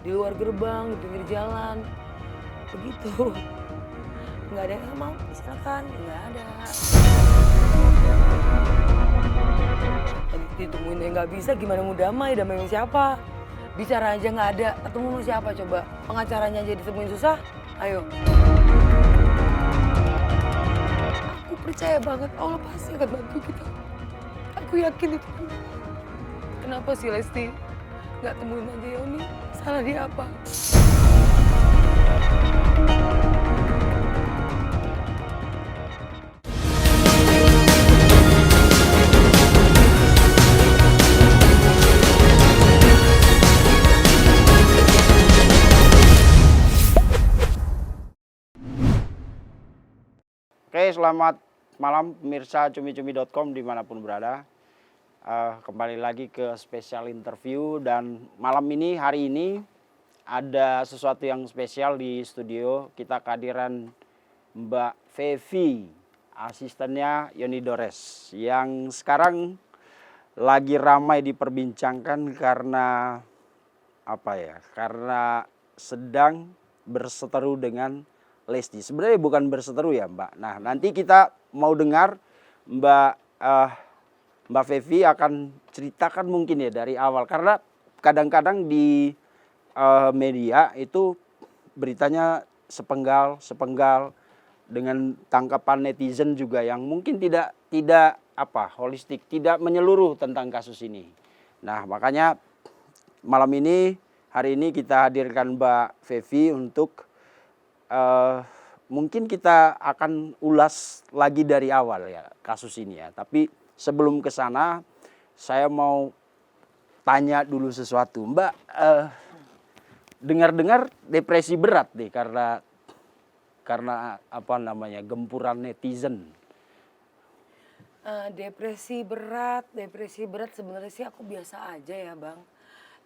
di luar gerbang, di pinggir jalan, begitu. Nggak ada yang mau, silakan, nggak ada. Ditungguin yang nggak bisa, gimana mau damai, damai sama siapa? Bicara aja nggak ada, ketemu sama siapa coba? Pengacaranya aja ditemuin susah, ayo. Aku percaya banget Allah pasti akan bantu kita. Aku yakin itu. Kenapa sih Lesti nggak temuin aja Yoni? Salah dia apa? Oke, selamat malam pemirsa cumi-cumi.com dimanapun berada. Kembali lagi ke spesial interview dan malam ini, hari ini ada sesuatu yang spesial di studio. Kita kehadiran Mbak Fevi, asistennya Yoni Dores, yang sekarang lagi ramai diperbincangkan karena apa ya? Karena sedang berseteru dengan Lesti. Sebenarnya bukan berseteru ya Mbak. Nah nanti kita mau dengar Mbak Fevi akan ceritakan mungkin ya dari awal. Karena kadang-kadang di media itu beritanya sepenggal dengan tangkapan netizen juga yang mungkin tidak holistik, tidak menyeluruh tentang kasus ini. Nah makanya malam ini, hari ini kita hadirkan Mbak Fevi untuk mungkin kita akan ulas lagi dari awal ya kasus ini ya. Tapi sebelum ke sana saya mau tanya dulu sesuatu. Mbak, dengar-dengar depresi berat nih karena apa namanya gempuran netizen. Depresi berat sebenarnya sih aku biasa aja ya Bang.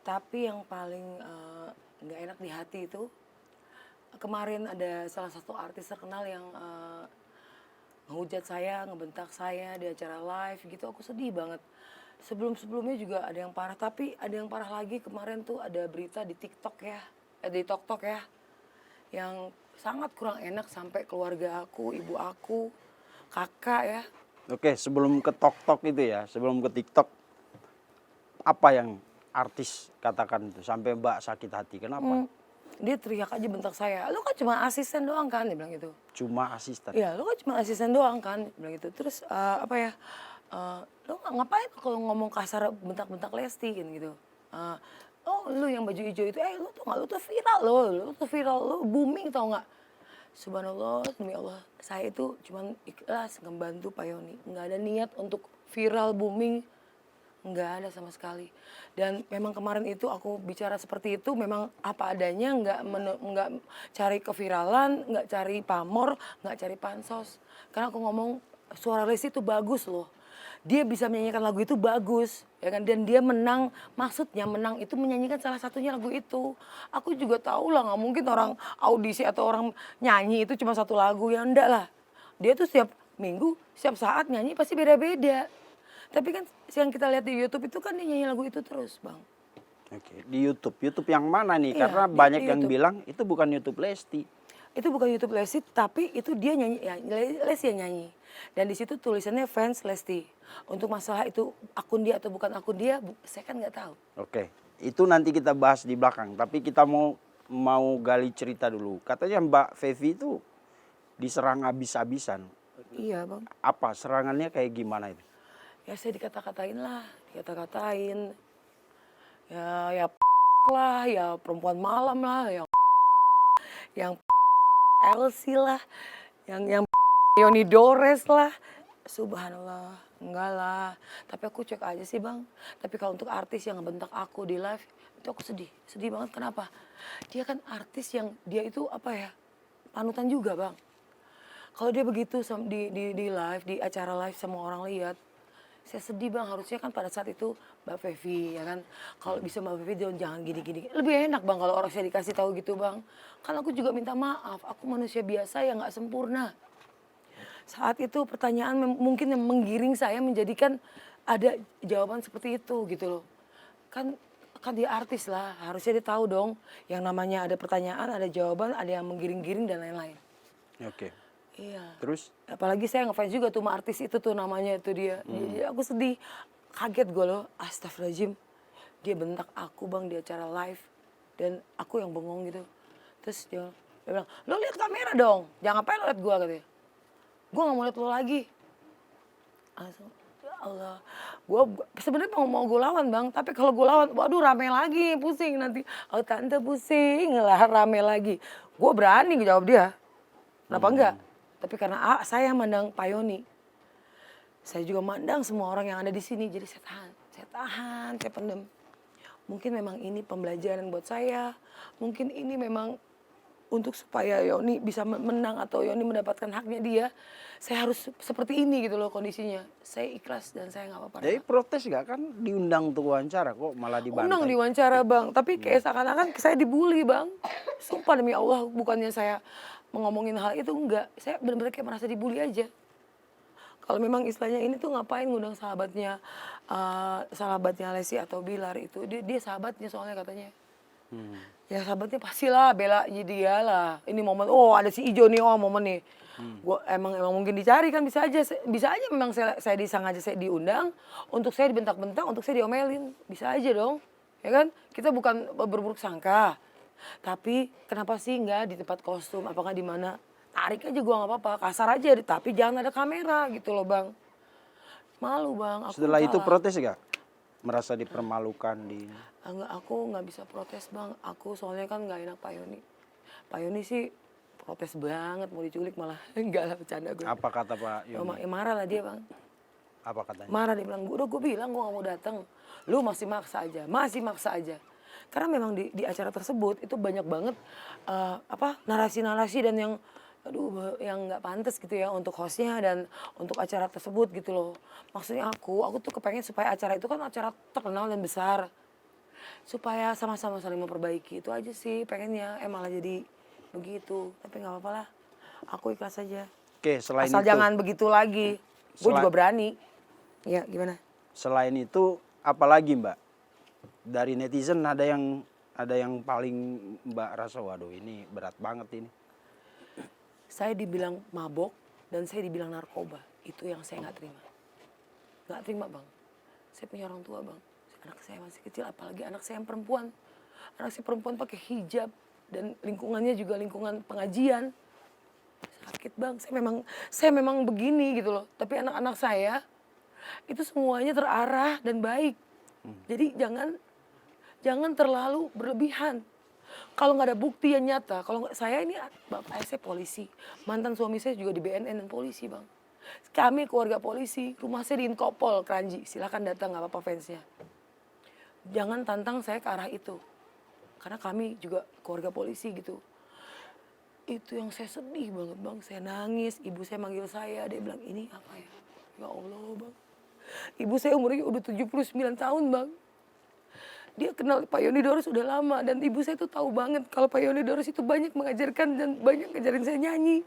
Tapi yang paling nggak enak di hati itu kemarin ada salah satu artis terkenal yang ngehujat saya, ngebentak saya di acara live gitu. Aku sedih banget. Sebelum-sebelumnya juga ada yang parah, tapi ada yang parah lagi kemarin tuh ada berita di TikTok ya, di TikTok ya, yang sangat kurang enak sampai keluarga aku, ibu aku, kakak ya. Oke, sebelum ke TikTok itu ya, sebelum ke TikTok, apa yang artis katakan itu sampai Mbak sakit hati? Kenapa? Dia teriak aja bentak saya, lu kan cuma asisten doang kan, dia bilang gitu. Cuma asisten. Iya, lu kan cuma asisten doang kan, dia bilang gitu. Terus apa ya, lu ngapain kalau ngomong kasar bentak-bentak Lesti gitu. Oh lu yang baju hijau itu, lu tuh nggak, lu tuh viral, lu booming tau nggak? Subhanallah, demi Allah, saya itu cuman ikhlas ngebantu Pak Yoni. Nggak ada niat untuk viral, booming, nggak ada sama sekali. Dan memang kemarin itu aku bicara seperti itu memang apa adanya, nggak cari keviralan, nggak cari pamor, nggak cari pansos. Karena aku ngomong suara Lesti itu bagus loh. Dia bisa menyanyikan lagu itu bagus, ya kan? Dan dia menang, maksudnya menang itu menyanyikan salah satunya lagu itu. Aku juga tahu lah, nggak mungkin orang audisi atau orang nyanyi itu cuma satu lagu, ya enggak lah. Dia tuh setiap minggu, setiap saat nyanyi pasti beda-beda. Tapi kan yang kita lihat di YouTube itu kan dia nyanyi lagu itu terus, Bang. Oke, di YouTube. YouTube yang mana nih? Iya, Karena di banyak yang YouTube. bilang itu bukan YouTube Lesti. Itu bukan YouTube Lesti, tapi itu dia nyanyi, ya Lesti yang nyanyi. Dan di situ tulisannya fans Lesti. Untuk masalah itu akun dia atau bukan akun dia, saya kan nggak tahu. Oke, itu nanti kita bahas di belakang. Tapi kita mau gali cerita dulu. Katanya Mbak Fevi itu diserang habis-habisan. Iya, Bang. Apa serangannya kayak gimana itu? Ya saya dikata-katain lah, dikata-katain. Ya lah, ya perempuan malam lah, yang Elsie lah, yang Yoni Dores lah. Subhanallah, enggak lah. Tapi aku cek aja sih Bang. Tapi kalau untuk artis yang ngebentak aku di live, itu aku sedih. Sedih banget, kenapa? Dia kan artis yang dia itu apa ya, panutan juga Bang. Kalau dia begitu di live, di acara live sama orang lihat, saya sedih Bang. Harusnya kan pada saat itu Mbak Fevi ya kan. Kalau bisa Mbak Fevi jangan gini-gini. Lebih enak Bang kalau orang saya dikasih tahu gitu Bang. Kan aku juga minta maaf, aku manusia biasa yang nggak sempurna. Saat itu pertanyaan mungkin yang menggiring saya menjadikan ada jawaban seperti itu gitu loh. Kan Kan dia artis lah, harusnya dia tahu dong. Yang namanya ada pertanyaan, ada jawaban, ada yang menggiring-giring dan lain-lain. Oke. Iya. Terus? Apalagi saya ngefans juga tuh sama artis itu tuh namanya itu dia. Jadi aku sedih, kaget gue loh, astagfirullahaladzim. Dia bentak aku bang di acara live dan aku yang bengong gitu. Terus dia bilang, lo lihat kamera dong, jangan ngapain lo lihat gue katanya. Gue gak mau lihat lo lagi. Langsung, ya Allah. Gue sebenarnya mau gue lawan bang, tapi kalau gue lawan, waduh rame lagi, pusing nanti. Oh tante pusing lah, rame lagi. Gue berani jawab dia. Kenapa enggak? Tapi karena saya mandang Pak Yoni, saya juga mandang semua orang yang ada di sini. Jadi saya tahan, saya pendem. Mungkin memang ini pembelajaran buat saya. Mungkin ini memang untuk supaya Yoni bisa menang atau Yoni mendapatkan haknya dia. Saya harus seperti ini gitu loh kondisinya. Saya ikhlas dan saya nggak apa-apa. Jadi protes gak kan diundang untuk wawancara kok malah dibantai? Undang diwawancara bang, tapi kayak seakan-akan saya dibully bang. Sumpah demi Allah, bukannya saya ngomongin hal itu enggak. Saya benar-benar kayak merasa dibully aja. Kalau memang istilahnya ini tuh ngapain ngundang sahabatnya Lesti atau Bilar itu. Dia sahabatnya soalnya katanya. Ya sahabatnya pastilah bela dia lah. Ini momen, oh ada si Ijo nih, oh momen nih. Gua emang mungkin dicari kan bisa aja memang saya disengaja saya diundang untuk saya dibentak-bentak, untuk saya diomelin. Bisa aja dong. Ya kan? Kita bukan berburuk sangka. Tapi kenapa sih enggak di tempat kostum, apakah di mana? Tarik aja gua nggak apa-apa, kasar aja tapi jangan ada kamera gitu loh, Bang. Malu, Bang. Aku Setelah itu salah. protes gak? Merasa dipermalukan di... Enggak, aku nggak bisa protes, Bang. Aku soalnya kan nggak enak Pak Yoni. Pak Yoni sih protes banget, mau diculik malah. Enggak lah, bercanda gue. Apa kata Pak Yoni? Ya, marah lah dia, Bang. Apa katanya? Marah, dia bilang, udah gue bilang gue gak mau datang. Lu masih maksa aja. Karena memang di acara tersebut itu banyak banget narasi-narasi dan yang yang nggak pantas gitu ya untuk hostnya dan untuk acara tersebut gitu loh. Maksudnya aku tuh kepengen supaya acara itu kan acara terkenal dan besar. Supaya sama-sama saling memperbaiki, itu aja sih pengennya. Malah jadi begitu, tapi nggak apa-apa lah. Aku ikhlas aja. Oke, selain Asal itu... jangan begitu lagi. Gue juga berani. Ya gimana? Selain itu, apalagi Mbak? Dari netizen ada yang paling Mbak rasa, waduh ini berat banget ini. Saya dibilang mabok dan saya dibilang narkoba. Itu yang saya nggak terima. Nggak terima bang. Saya punya orang tua bang. Anak saya masih kecil, apalagi anak saya yang perempuan. Anak saya perempuan pakai hijab dan lingkungannya juga lingkungan pengajian. Sakit bang. Saya memang begini gitu loh. Tapi anak-anak saya itu semuanya terarah dan baik. Jadi jangan terlalu berlebihan. Kalau nggak ada bukti yang nyata, kalau saya ini bapak saya polisi, mantan suami saya juga di BNN dan polisi bang. Kami keluarga polisi, rumah saya di Inkopol, Kranji, silakan datang nggak apa-apa fansnya. Jangan tantang saya ke arah itu, karena kami juga keluarga polisi gitu. Itu yang saya sedih banget bang, saya nangis, ibu saya manggil saya, dia bilang ini apa ya? Ya Allah bang, ibu saya umurnya udah 79 tahun bang. Dia kenal Pak Yoni Doros udah lama dan ibu saya tuh tahu banget kalau Pak Yoni Doros itu banyak mengajarkan dan banyak ngajarin saya nyanyi.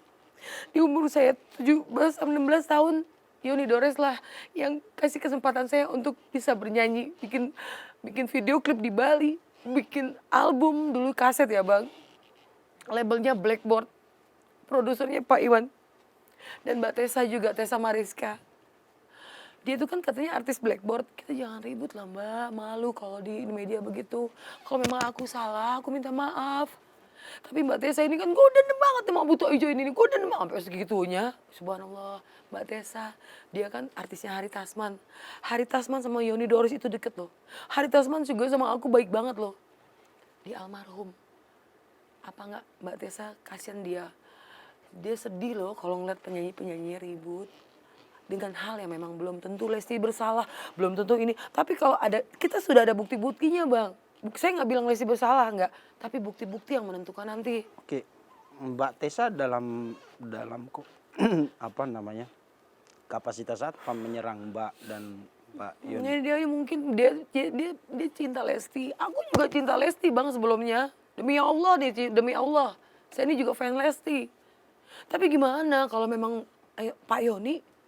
Di umur saya 17-16 tahun, Yoni Doros lah yang kasih kesempatan saya untuk bisa bernyanyi, bikin video klip di Bali, bikin album dulu kaset ya bang. Labelnya Blackboard, produsernya Pak Iwan dan Mbak Tessa juga, Tessa Mariska. Dia itu kan katanya artis Blackboard, kita jangan ribut lah mbak, malu kalau di media begitu. Kalau memang aku salah, aku minta maaf. Tapi Mbak Tessa ini kan goden banget emang butuh hijau ini, goden banget sampai segitunya. Subhanallah, Mbak Tessa, dia kan artisnya Hari Tasman. Hari Tasman sama Yoni Doros itu deket loh. Hari Tasman juga sama aku baik banget loh. Di almarhum. Apa enggak Mbak Tessa, kasihan dia. Dia sedih loh kalau ngeliat penyanyi-penyanyi ribut. Dengan hal yang memang belum tentu Lesti bersalah, belum tentu ini. Tapi kalau kita sudah ada bukti-buktinya bang. Saya nggak bilang Lesti bersalah, nggak. Tapi bukti-bukti yang menentukan nanti. Oke, Mbak Tessa dalam apa namanya kapasitas apa menyerang Mbak dan Pak Yoni? Dia mungkin dia cinta Lesti. Aku juga cinta Lesti bang sebelumnya. Demi Allah nih, demi Allah. Saya ini juga fan Lesti. Tapi gimana kalau memang Pak Yoni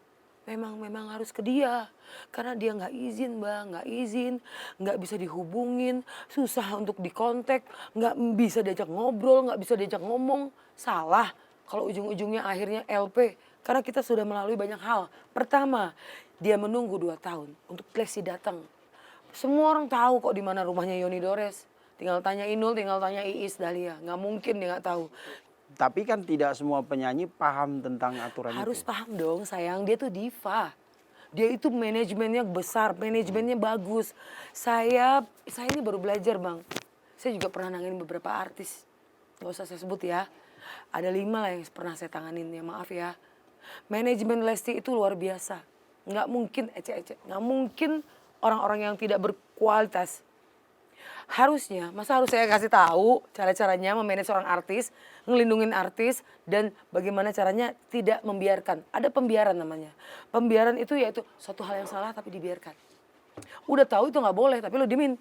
memang harus ke dia. Karena dia nggak izin Bang, nggak izin, nggak bisa dihubungin, susah untuk dikontak, nggak bisa diajak ngobrol, nggak bisa diajak ngomong. Salah kalau ujung-ujungnya akhirnya LP. Karena kita sudah melalui banyak hal. Pertama, dia menunggu 2 tahun untuk Lesti datang. Semua orang tahu kok di mana rumahnya Yoni Dores. Tinggal tanya Inul, tinggal tanya Iis Dahlia. Nggak mungkin dia nggak tahu. Tapi kan tidak semua penyanyi paham tentang aturan Harus itu. paham dong sayang, dia tuh diva. Dia itu manajemennya besar, manajemennya bagus. Saya ini baru belajar Bang. Saya juga pernah nanganin beberapa artis. Gak usah saya sebut ya. Ada 5 lah yang pernah saya tanganin ya, maaf ya. Manajemen Lesti itu luar biasa. Nggak mungkin ecek-ecek, nggak mungkin orang-orang yang tidak berkualitas. Harusnya, masa harus saya kasih tahu cara-caranya memanage seorang artis, ngelindungin artis, dan bagaimana caranya tidak membiarkan. Ada pembiaran namanya. Pembiaran itu yaitu suatu hal yang salah tapi dibiarkan. Udah tahu itu nggak boleh tapi lo diemin.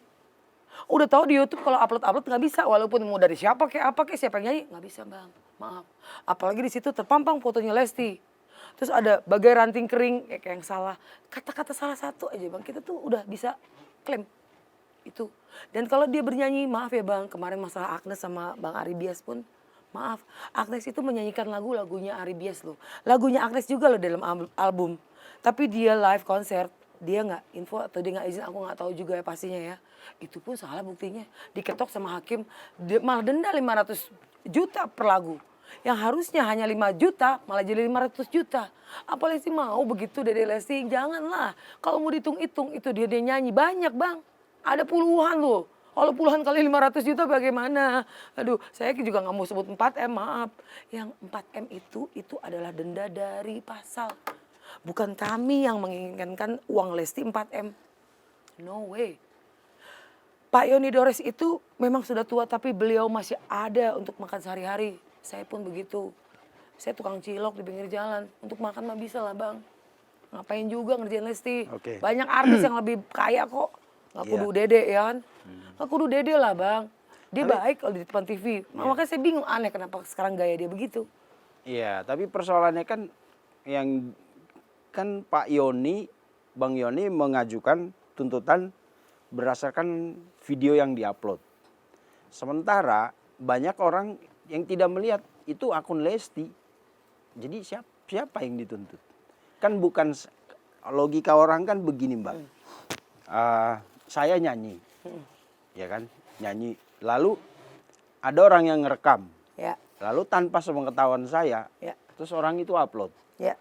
Udah tahu di YouTube kalau upload nggak bisa, walaupun mau dari siapa kayak apa kayak siapa yang nyanyi nggak bisa Bang, maaf. Apalagi di situ terpampang fotonya Lesti. Terus ada bagai ranting kering kayak yang salah. Kata-kata salah satu aja Bang, kita tuh udah bisa klaim. Itu. Dan kalau dia bernyanyi, maaf ya Bang, kemarin masalah Agnes sama Bang Ari Bias pun, maaf. Agnes itu menyanyikan lagunya Ari Bias loh. Lagunya Agnes juga loh dalam album. Tapi dia live konser, dia nggak info atau dia nggak izin, aku nggak tahu juga ya pastinya ya. Itu pun salah buktinya. Diketok sama hakim, dia malah denda 500 juta per lagu. Yang harusnya hanya 5 juta, malah jadi 500 juta. Apalagi sih mau begitu Dede Lesti, janganlah. Kalau mau dihitung-hitung, itu dia nyanyi banyak Bang. Ada puluhan loh. Kalau puluhan kali 500 juta bagaimana? Aduh, saya juga nggak mau sebut 4M, maaf. Yang 4M itu adalah denda dari pasal. Bukan kami yang menginginkan uang Lesti 4M. No way. Pak Yoni Dores itu memang sudah tua tapi beliau masih ada untuk makan sehari-hari. Saya pun begitu. Saya tukang cilok di pinggir jalan. Untuk makan mah bisa lah Bang. Ngapain juga ngerjain Lesti. Oke. Banyak artis yang lebih kaya kok. Gak kudu Dede ya kan. Gak kudu Dede lah Bang. Dia baik kalau di depan TV. Makanya saya bingung aneh kenapa sekarang gaya dia begitu. Iya, tapi persoalannya kan yang kan Pak Yoni, Bang Yoni mengajukan tuntutan berdasarkan video yang diupload. Sementara banyak orang yang tidak melihat itu akun Lesti. Jadi siapa yang dituntut? Kan bukan logika orang kan begini Mbak. Saya nyanyi, ya kan, nyanyi. Lalu ada orang yang ngerekam, Ya, lalu tanpa sepengetahuan saya, ya, terus orang itu upload. ya.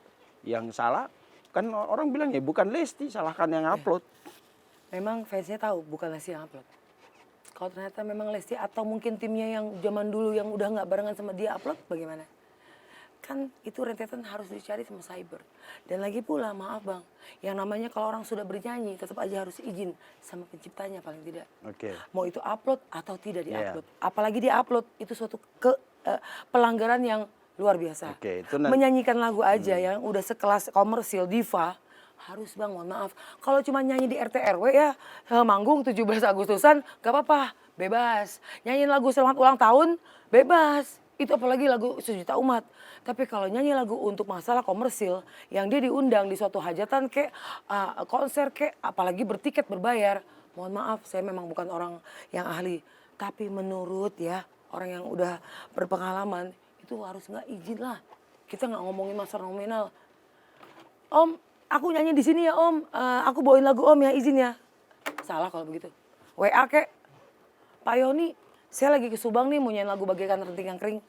Yang salah kan orang bilang ya bukan Lesti, salahkan yang upload. Memang fansnya tahu bukan Lesti yang upload. Kalau ternyata memang Lesti atau mungkin timnya yang zaman dulu yang udah nggak barengan sama dia upload, bagaimana? Kan itu rentetan harus dicari sama cyber. Dan lagi pula maaf Bang, yang namanya kalau orang sudah bernyanyi tetap aja harus izin sama penciptanya paling tidak. Oke. Mau itu upload atau tidak Iya. diupload. Apalagi diupload itu suatu pelanggaran yang luar biasa. Oke, itu Menyanyikan lagu aja yang udah sekelas komersil diva harus Bang, mohon maaf. Kalau cuma nyanyi di RT RW ya manggung 17 Agustusan gak apa-apa, bebas. Nyanyiin lagu selamat ulang tahun bebas. Itu apalagi lagu sejuta umat. Tapi kalau nyanyi lagu untuk masalah komersil yang dia diundang di suatu hajatan kek, konser kek, apalagi bertiket berbayar. Mohon maaf, saya memang bukan orang yang ahli. Tapi menurut ya orang yang udah berpengalaman itu harus nggak izin lah. Kita nggak ngomongin masalah nominal. Om, aku nyanyi di sini ya Om. Aku bawain lagu Om ya, izin ya. Salah kalau begitu. WA kek, Pak Yoni, saya lagi ke Subang nih mau nyanyi lagu bagaikan ranting yang kering.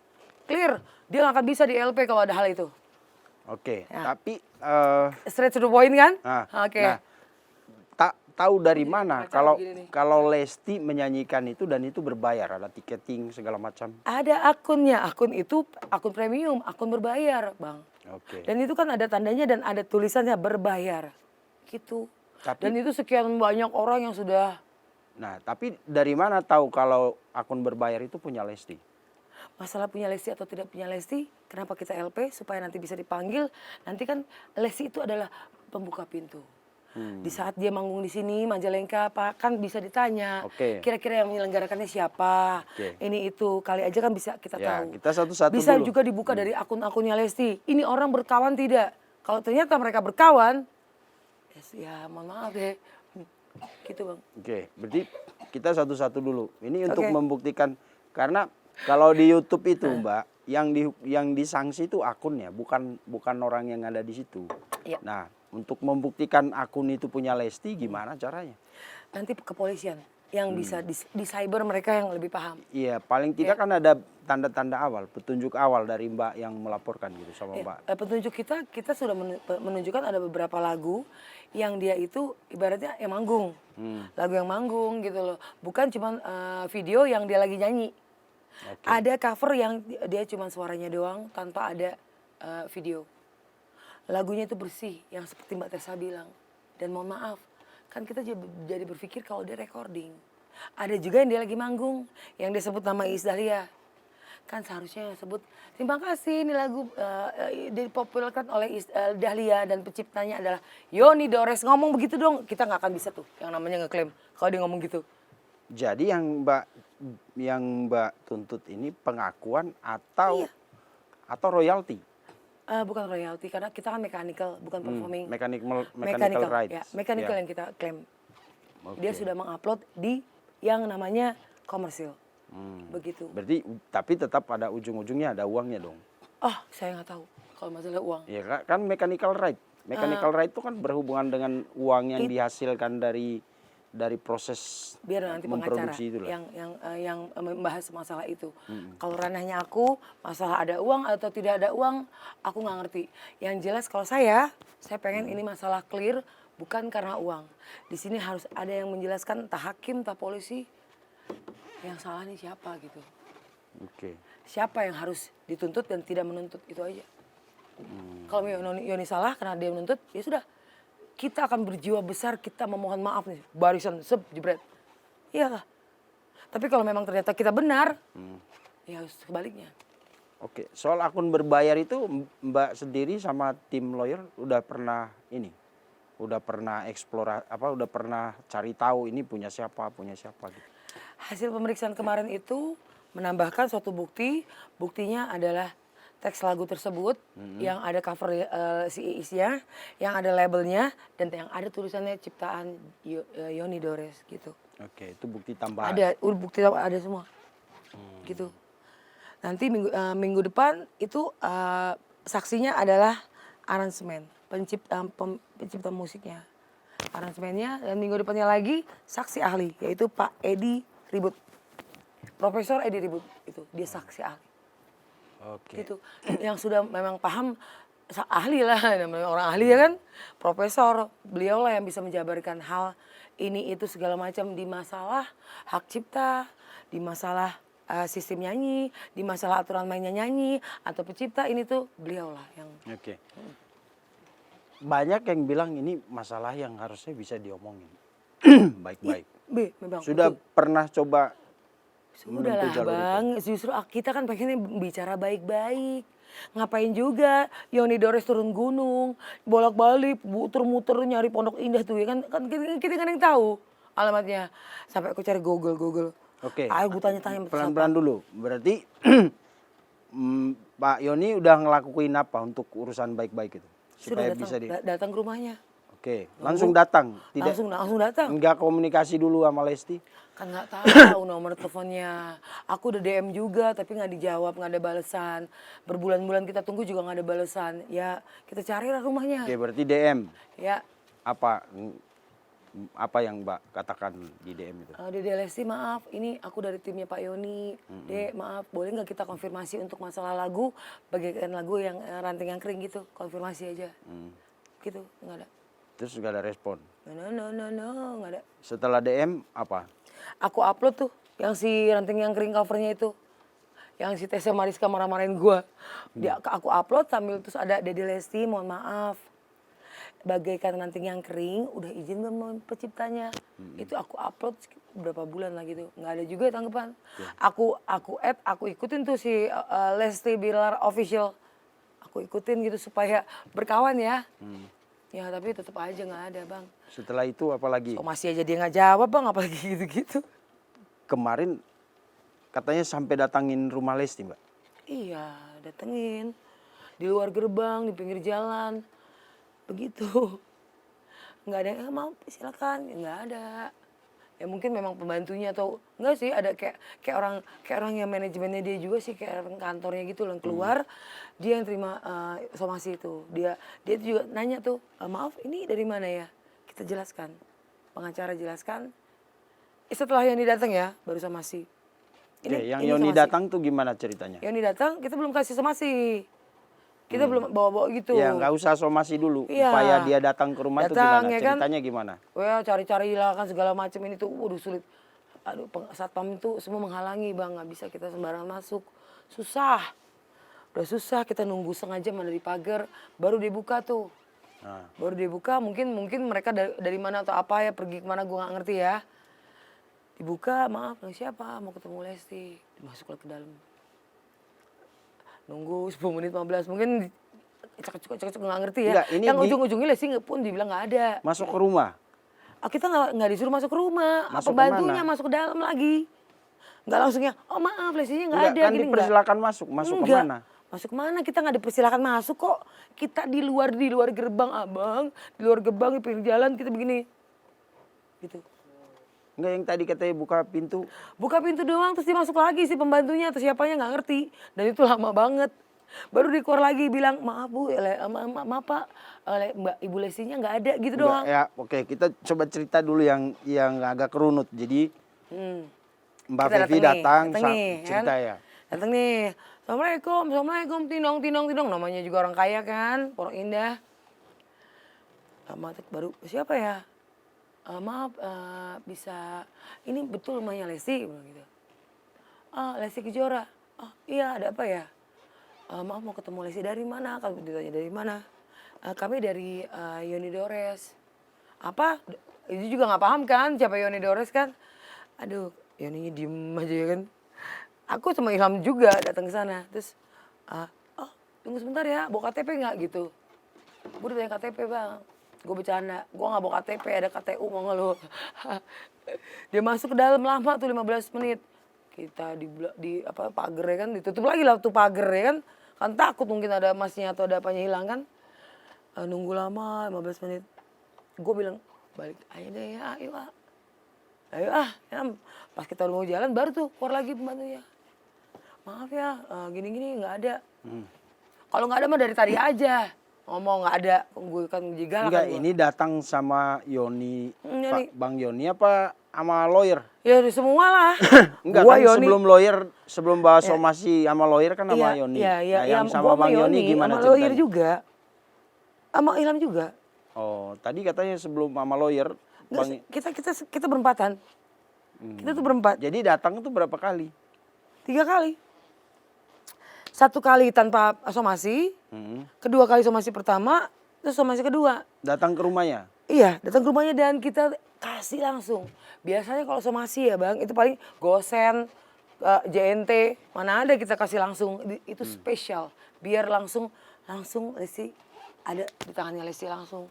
Clear, dia nggak akan bisa di LP kalau ada hal itu. Oke, Ya. tapi Straight to the point kan? Oke. nah, tahu dari mana Kacau begini nih. kalau Lesti menyanyikan itu dan itu berbayar, ada tiketing segala macam. Ada akunnya, akun itu akun premium, akun berbayar Bang. Oke. Dan itu kan ada tandanya dan ada tulisannya berbayar. Gitu. Tapi- Dan itu sekian banyak orang yang sudah. Nah, tapi dari mana tahu kalau akun berbayar itu punya Lesti? Masalah punya Lesti atau tidak punya Lesti, kenapa kita LP supaya nanti bisa dipanggil. Nanti kan Lesti itu adalah pembuka pintu. Di saat dia manggung di sini Majalengka kan bisa ditanya. Oke. Kira-kira yang menyelenggarakannya siapa? Oke. Ini itu kali aja kan bisa kita Ya, tahu. kita satu-satu Bisa dulu. juga dibuka dari akun-akunnya Lesti. Ini orang berkawan tidak? Kalau ternyata mereka berkawan, ya mohon maaf deh. Gitu Bang. Oke, berarti kita satu-satu dulu. Ini untuk Oke. membuktikan, karena kalau di YouTube itu Mbak, yang disanksi itu akunnya, bukan orang yang ada di situ. Iya. Nah, untuk membuktikan akun itu punya Lesti, gimana caranya? Nanti kepolisian yang bisa di cyber mereka yang lebih paham. Iya, paling tidak kan ada tanda-tanda awal, petunjuk awal dari Mbak yang melaporkan gitu sama Iya, Mbak. petunjuk kita sudah menunjukkan ada beberapa lagu yang dia itu ibaratnya yang manggung. Lagu yang manggung gitu loh. Bukan cuma video yang dia lagi nyanyi. Oke. Ada cover yang dia cuma suaranya doang tanpa ada video. Lagunya itu bersih yang seperti Mbak Tessa bilang. Dan mohon maaf, kan kita jadi berpikir kalau dia recording. Ada juga yang dia lagi manggung, yang dia sebut nama Iis Dahlia. Kan seharusnya sebut terima kasih ini lagu dipopulerkan oleh Dahlia dan penciptanya adalah Yoni Dores. Ngomong begitu dong, kita nggak akan bisa tuh yang namanya ngeklaim kalau dia ngomong gitu. Jadi yang Mbak tuntut ini pengakuan atau Iya. royalti? Bukan royalti karena kita kan mechanical bukan performing. Mechanical rights. Ya, mechanical Ya. yang kita klaim. Oke. Dia sudah mengupload di yang namanya komersil. Begitu. Berarti tapi tetap pada ujung-ujungnya ada uangnya dong. Oh, saya nggak tahu kalau masalah uang. Ya kan mechanical right. Mechanical right itu kan berhubungan dengan uang yang dihasilkan dari proses Biar nanti pengacara memproduksi itu lah. yang membahas masalah itu. Kalau ranahnya aku, masalah ada uang atau tidak ada uang, aku nggak ngerti. Yang jelas kalau saya pengen ini masalah clear bukan karena uang. Di sini harus ada yang menjelaskan entah hakim, entah polisi, yang salah nih siapa gitu. Oke. Siapa yang harus dituntut dan tidak menuntut, itu aja. Kalau Yoni salah karena dia menuntut, ya sudah. Kita akan berjiwa besar, kita memohon maaf nih, barisan jebret. Iyalah. Tapi kalau memang ternyata kita benar, ya harus sebaliknya. Oke, soal akun berbayar itu Mbak sendiri sama tim lawyer udah pernah udah pernah cari tahu ini punya siapa gitu. Hasil pemeriksaan kemarin itu menambahkan suatu buktinya adalah teks lagu tersebut yang ada cover si Iisnya, yang ada labelnya dan yang ada tulisannya ciptaan Yoni Dores gitu. Oke, itu bukti tambahan. Ada bukti ada semua. Gitu. Nanti minggu depan itu saksinya adalah aransemen, pencipta musiknya. Aransemennya dan minggu depannya lagi saksi ahli yaitu Pak Edi Ribut. Profesor Edi Ribut itu dia saksi ahli. Oke. Gitu. Yang sudah memang paham ahli lah namanya orang ahli ya kan. Profesor, beliau lah yang bisa menjabarkan hal ini itu segala macam di masalah hak cipta, di masalah sistem nyanyi, di masalah aturan mainnya nyanyi atau pencipta ini tuh beliau lah yang. Oke. Banyak yang bilang ini masalah yang harusnya bisa diomongin baik-baik. Memang. Sudah betul. pernah coba Sudah lah menempuh jalur Bang, justru kita kan pengennya bicara baik-baik. Ngapain juga Yoni Dores turun gunung, bolak-balik, muter-muter nyari Pondok Indah tuh ya kan kita kan yang tahu alamatnya. Sampai aku cari Google. Oke. Ayo gue tanya-tanya Pelan-pelan dulu. Berarti Pak Yoni udah ngelakuin apa untuk urusan baik-baik itu? Sudah Supaya bisa datang ke rumahnya. Oke, langsung datang. Langsung datang. Enggak komunikasi dulu sama Lesti. Kan nggak tahu nomor teleponnya. Aku udah DM juga tapi nggak dijawab, nggak ada balasan. Berbulan-bulan kita tunggu juga nggak ada balasan. Ya kita carilah rumahnya. Oke, berarti DM. Ya. Apa yang Mbak katakan di DM itu? Dede Lesti maaf, ini aku dari timnya Pak Yoni. Dek maaf, boleh nggak kita konfirmasi untuk masalah lagu, bagian lagu yang ranting yang kering gitu, konfirmasi aja. Gitu, nggak ada. Terus nggak ada respon. No, nggak ada. Setelah DM apa? Aku upload tuh, yang si ranting yang kering covernya itu. Yang si Tessa Mariska marah-marahin gue. Aku upload sambil terus ada Dede Lesti, mohon maaf. Bagaikan ranting yang kering, udah izin belum penciptanya. Itu aku upload berapa bulan lah gitu. Nggak ada juga tanggapan. Aku add, aku ikutin tuh si Lesti Bilar Official. Aku ikutin gitu supaya berkawan ya. Ya tapi tetap aja nggak ada Bang. Setelah itu apa lagi? So, masih aja dia nggak jawab Bang, apalagi gitu-gitu. Kemarin katanya sampai datangin rumah Lesti, Mbak. Iya, datengin. Di luar gerbang, di pinggir jalan. begitu. Nggak ada yang mau silakan, nggak ada. Ya mungkin memang pembantunya atau enggak sih, ada kayak orang yang manajemennya dia juga sih, kayak orang kantornya gitu loh, yang keluar dia yang terima somasi itu. Dia tuh juga nanya tuh, maaf ini dari mana ya? Kita jelaskan, pengacara jelaskan. Setelah Yoni datang ya baru somasi. Oke, yang Yoni somasi. datang tuh gimana ceritanya? Yoni datang kita belum kasih somasi. Kita belum bawa-bawa gitu. Ya nggak usah somasi dulu, Iya. upaya dia datang ke rumah itu Datang, gimana? ya kan? Ceritanya gimana? Wah cari-cari lah kan segala macam ini tuh, waduh sulit. Aduh satpam itu semua menghalangi bang, nggak bisa kita sembarangan masuk, susah. Udah susah kita nunggu setengah jam dari pagar, baru dibuka tuh. Nah, Baru dibuka mungkin mereka dari mana atau apa ya, pergi kemana gue nggak ngerti ya. Dibuka, maaf siapa mau ketemu Lesti, masuklah ke dalam. Nunggu 10 menit 15 mungkin cek nggak ngerti ya. Enggak, ini yang ujung-ujungnya Lesti pun dibilang nggak ada. masuk ke rumah. Kita nggak disuruh masuk ke rumah, Masuk pembantunya kemana? masuk ke dalam lagi. Nggak langsungnya, oh maaf Lestinya nggak Enggak, ada. kan Gini, dipersilakan masuk. Masuk ke Enggak. mana? Masuk mana? Kita nggak dipersilakan masuk kok. Kita di luar gerbang abang, di luar gerbang di pinggir jalan kita begini, gitu. Enggak, yang tadi katanya buka pintu. Buka pintu doang terus dia masuk lagi si pembantunya atau siapanya nggak ngerti. Dan itu lama banget. Baru dia keluar lagi bilang maaf bu, maaf pak, mbak ibu Lestinya nggak ada gitu Enggak, doang. ya oke, kita coba cerita dulu yang agak kerunut. Jadi Mbak Kita Fevi datang nih, cerita kan? ya. Datang nih, assalamualaikum, tinong, namanya juga orang kaya kan, Pondok Indah. Lama baru siapa ya? Maaf, bisa ini betul rumahnya Lesti, bilang gitu. Lesti Kejora. Iya ada apa ya? Maaf mau ketemu Lesti dari mana? Kalau ditanya dari mana? Kami dari Yoni Dores. Apa? Itu juga nggak paham kan siapa Yoni Dores kan? Aduh, Yoninya diem aja ya kan. Aku sama Ilham juga datang ke sana. Terus, tunggu sebentar ya, bawa KTP nggak gitu? Gue udah tanya KTP bang. Gue bercanda, gue nggak bawa KTP, ada KTU mau nggak lo? Dia masuk ke dalam lama tuh 15 menit. Kita di apa pagar ya kan, ditutup lagi lah tuh pagar ya kan. Kan takut mungkin ada emasnya atau ada apanya hilang kan. Nunggu lama 15 menit. Gue bilang balik aja deh ya, ayo ya. Pas kita mau jalan baru tuh keluar lagi pembantunya. Maaf ya, gini-gini nggak ada. Kalau nggak ada mah dari tadi aja. Ngomong nggak ada, gue kan juga lah. Enggak, kan ini datang sama Yoni, Yoni. Pak Bang Yoni apa sama lawyer? Ya semua lah. Enggak Gua kan Yoni. sebelum lawyer, sebelum bahas somasi sama lawyer kan sama Yoni. Iya, Nah, yang gua sama Bang Yoni gimana sama lawyer ceritanya? juga. Sama Ilham juga. Oh, tadi katanya sebelum sama lawyer, Bang. Kita berempatan. Kita tuh berempat. Jadi datang itu berapa kali? 3 kali. 1 kali tanpa somasi, kedua kali somasi pertama, terus somasi kedua. Datang ke rumahnya? Iya, datang ke rumahnya dan kita kasih langsung. Biasanya kalau somasi ya bang, itu paling gosen, JNT, mana ada kita kasih langsung. Itu spesial, biar langsung Lesti ada di tangannya Lesti langsung.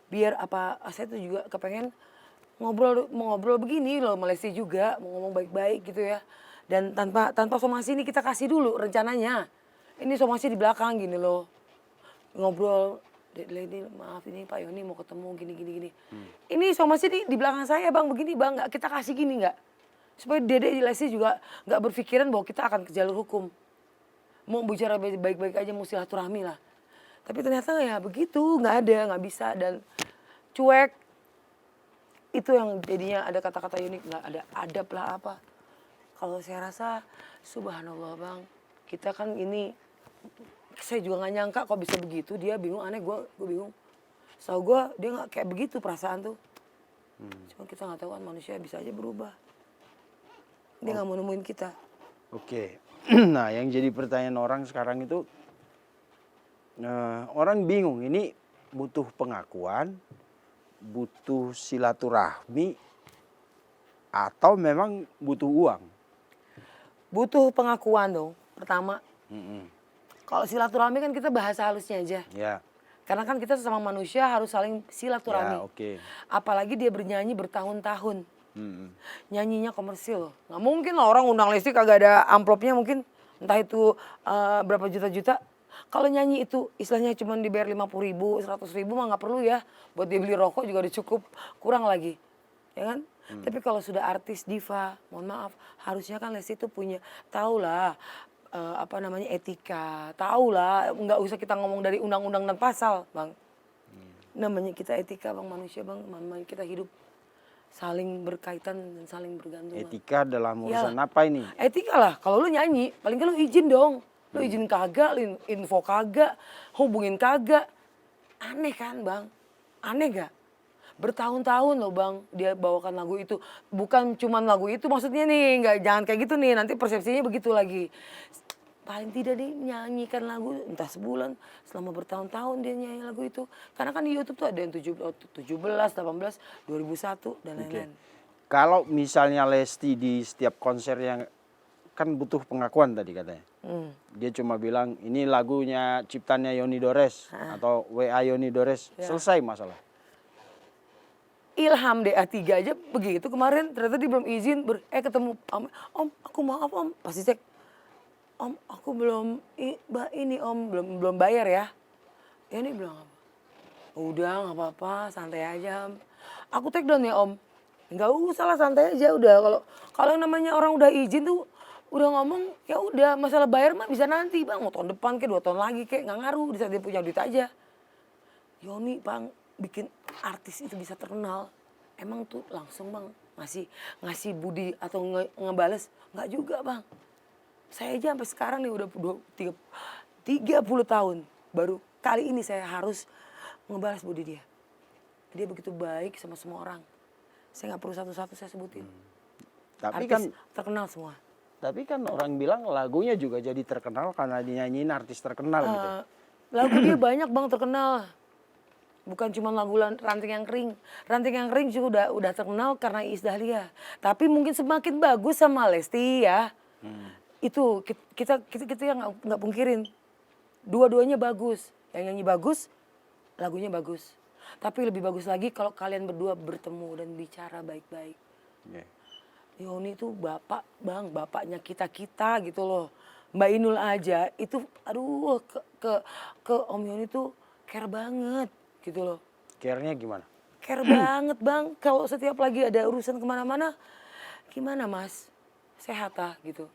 Biar apa, saya tuh juga kepengen mau ngobrol begini loh sama Lesti juga, mau ngomong baik-baik gitu ya. Dan tanpa somasi ini kita kasih dulu rencananya. Ini somasi di belakang gini loh. Ngobrol, Lady maaf ini Pak Yoni mau ketemu gini. Ini somasi di belakang saya bang, begini bang, nggak kita kasih gini nggak? Supaya Dede Lesti juga nggak berpikiran bahwa kita akan ke jalur hukum. Mau bicara baik-baik aja, mau silaturahmi lah. Tapi ternyata ya begitu, nggak ada, nggak bisa dan cuek. Itu yang jadinya ada kata-kata unik, nggak ada adab lah apa. Kalau saya rasa subhanallah bang, kita kan ini, saya juga nggak nyangka kok bisa begitu, dia bingung, aneh gue bingung. Setahu gue dia nggak kayak begitu perasaan tuh. Cuma kita nggak tahu kan manusia bisa aja berubah. Dia nggak mau nemuin kita. Oke, nah yang jadi pertanyaan orang sekarang itu, orang bingung, ini butuh pengakuan, butuh silaturahmi, atau memang butuh uang? Butuh pengakuan dong, pertama. Kalau silaturahmi kan kita bahasa halusnya aja. Ya. Karena kan kita sesama manusia harus saling silaturahmi. Ya, oke. Apalagi dia bernyanyi bertahun-tahun. Nyanyinya komersil. Nggak mungkin lah orang undang Lesti kagak ada amplopnya mungkin. Entah itu berapa juta-juta. Kalau nyanyi itu istilahnya cuma dibayar 50.000, 100.000 mah nggak perlu ya. Buat dia beli rokok juga udah cukup, kurang lagi. Ya kan? Tapi kalau sudah artis diva, mohon maaf, harusnya kan Lesti itu punya, tahulah apa namanya etika, tahulah, nggak usah kita ngomong dari undang-undang dan pasal, Bang. Namanya kita etika, Bang, manusia, Bang. Namanya kita hidup saling berkaitan dan saling bergantung. Bang. Etika dalam urusan Iyalah. apa ini? Etika lah, kalau lu nyanyi, paling kan lu izin dong. Lu izin kagak, lu info kagak, hubungin kagak. Aneh kan, Bang? Aneh gak? Bertahun-tahun loh, Bang, dia bawakan lagu itu. Bukan cuman lagu itu maksudnya nih, nggak, jangan kayak gitu nih, nanti persepsinya begitu lagi. Paling tidak dia nyanyikan lagu entah sebulan, selama bertahun-tahun dia nyanyi lagu itu. Karena kan di YouTube tuh ada yang 17, 18, 2001 dan lain-lain. Kalau misalnya Lesti di setiap konser yang kan butuh pengakuan tadi katanya. Dia cuma bilang ini lagunya ciptanya Yoni Dores atau WA Yoni Dores, selesai masalah. Ilham DA3 aja begitu kemarin, ternyata dia belum izin ketemu Om, aku maaf Om, pasti cek Om, aku belum ini Om, belum bayar ya. Ya ini bilang apa? Udah nggak apa-apa, santai aja. Aku take down ya Om. Nggak usah lah, santai aja udah. Kalau namanya orang udah izin tuh udah ngomong, ya udah, masalah bayar mah bisa nanti Bang, mau tahun depan kayak 2 tahun lagi kayak nggak ngaruh, di saat dia punya duit aja. Yoni Bang bikin artis itu bisa terkenal, emang tuh langsung Bang ngasih budi atau ngebales, nggak juga Bang. Saya aja sampai sekarang nih udah 30 tahun baru kali ini saya harus ngebalas budi dia. Dia begitu baik sama semua orang. Saya nggak perlu satu-satu saya sebutin. Tapi Artis kan terkenal semua. Tapi kan orang bilang lagunya juga jadi terkenal karena dinyanyiin artis terkenal gitu. Lagu dia banyak Bang terkenal. Bukan cuma lagu Ranting yang Kering. Ranting yang Kering juga udah terkenal karena Iis Dahlia. Tapi mungkin semakin bagus sama Lesti ya. Itu kita yang nggak pungkirin. Dua-duanya bagus. Yang nyanyi bagus, lagunya bagus. Tapi lebih bagus lagi kalau kalian berdua bertemu dan bicara baik-baik. Yoni itu bapak Bang, bapaknya kita gitu loh. Mbak Inul aja itu aduh ke Om Yoni tuh care banget gitu loh. Care-nya gimana? Care banget Bang, kalau setiap lagi ada urusan kemana-mana, gimana Mas? Sehat ah gitu.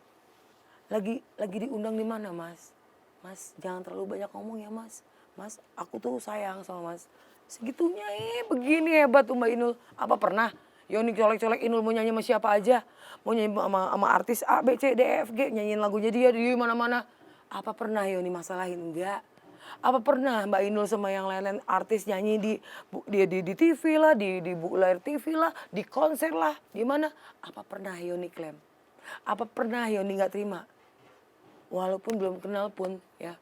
Lagi diundang di mana Mas? Mas jangan terlalu banyak ngomong ya Mas. Mas aku tuh sayang sama Mas. Segitunya begini hebat tuh Mbak Inul. Apa pernah Yoni colek-colek Inul mau nyanyi sama siapa aja? Mau nyanyi sama artis A, B, C, D, E, F, G, nyanyiin lagunya dia di mana-mana. Apa pernah Yoni masalahin? Enggak. Apa pernah Mbak Inul sama yang lain-lain artis nyanyi di TV lah, di layar TV lah, di konser lah, di mana? Apa pernah Yoni klaim? Apa pernah Yoni nggak terima? Walaupun belum kenal pun ya